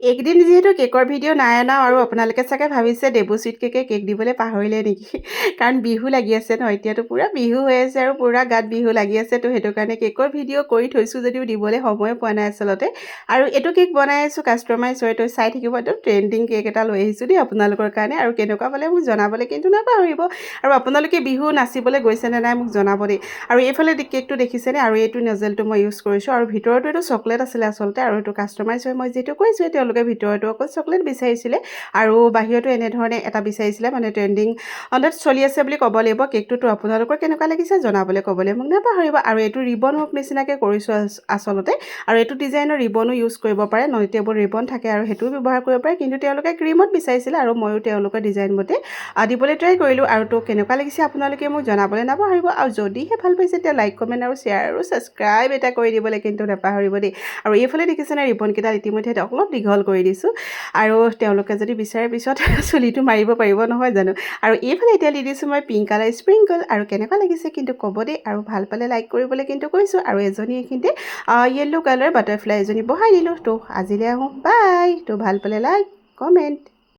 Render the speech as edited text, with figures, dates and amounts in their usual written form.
এইকেইদিন যিহেতু কেকৰ ভিডিঅ' নাই অনা আৰু আপোনালোকে চাগে ভাবিছে দেৱুস্বীট কেকে কেক দিবলৈ পাহৰিলে নেকি কাৰণ বিহু লাগি আছে ন এতিয়াতো পূৰা বিহু হৈ আছে আৰু পূৰা গাত বিহু লাগি আছে তো সেইটো কাৰণে কেকৰ ভিডিঅ' কৰি থৈছোঁ যদিও দিবলৈ সময় পোৱা নাই আচলতে আৰু এইটো কেক বনাই আছোঁ কাষ্টমাইজ হয় তো চাই থাকিব একদম ট্ৰেণ্ডিং কেক এটা লৈ আহিছোঁ দেই আপোনালোকৰ কাৰণে আৰু কেনেকুৱা পালে মোক জনাবলৈ কিন্তু নাপাহৰিব আৰু আপোনালোকে বিহু নাচিবলৈ গৈছেনে নাই মোক জনাব দেই আৰু এইফালে কেকটো দেখিছেনে আৰু এইটো নজেলটো মই ইউজ কৰিছোঁ আৰু ভিতৰতো এইটো চকলেট আছিলে আচলতে আৰু এইটো কাষ্টমাইজ হয় মই যিহেতু কৈছোঁ তেওঁলোকে ভিতৰতো অকল চকলেট বিচাৰিছিলে আৰু বাহিৰতো এনেধৰণে এটা বিচাৰিছিলে মানে ট্ৰেণ্ডিং অনত চলি আছে বুলি ক'ব লাগিব কেকটোতো আপোনালোকৰ কেনেকুৱা লাগিছে জনাবলৈ ক'বলৈ মোক নাপাহৰিব আৰু এইটো ৰিবন হুক নিচিনাকৈ কৰিছোঁ আচলতে আৰু এইটো ডিজাইনৰ ৰিবনো ইউজ কৰিব পাৰে নইটেবল ৰিবন থাকে আৰু সেইটোও ব্যৱহাৰ কৰিব পাৰে কিন্তু তেওঁলোকে ক্ৰীমত বিচাৰিছিলে আৰু ময়ো তেওঁলোকৰ ডিজাইন মতে দিবলৈ ট্ৰাই কৰিলোঁ আৰু তো কেনেকুৱা লাগিছে আপোনালোকে মোক জনাবলৈ নাপাহৰিব আৰু যদিহে ভাল পাইছে তেতিয়া লাইক কমেণ্ট আৰু শ্বেয়াৰ আৰু ছাবস্ক্ৰাইব এটা কৰি দিবলৈ কিন্তু নাপাহৰিব দেই আৰু এইফালে দেখিছেনে ৰিবনকেইডাল ইতিমধ্যে অলপ দীঘল কৰি দিছোঁ আৰু তেওঁলোকে যদি বিচাৰে পিছত চুলিটো মাৰিব পাৰিব নহয় জানো আৰু এইফালে এতিয়া দি দিছোঁ মই পিংক কালাৰ স্প্ৰিংকল আৰু কেনেকুৱা লাগিছে কিন্তু ক'ব দেই আৰু ভাল পালে লাইক কৰিবলৈ কিন্তু কৈছোঁ আৰু এজনী এইখিনিতে য়েল্ল' কালাৰ বাটাৰফ্লাই এজনী বহাই দিলোঁ তো আজিলৈ আহোঁ বাই তো ভাল পালে লাইক কমেণ্ট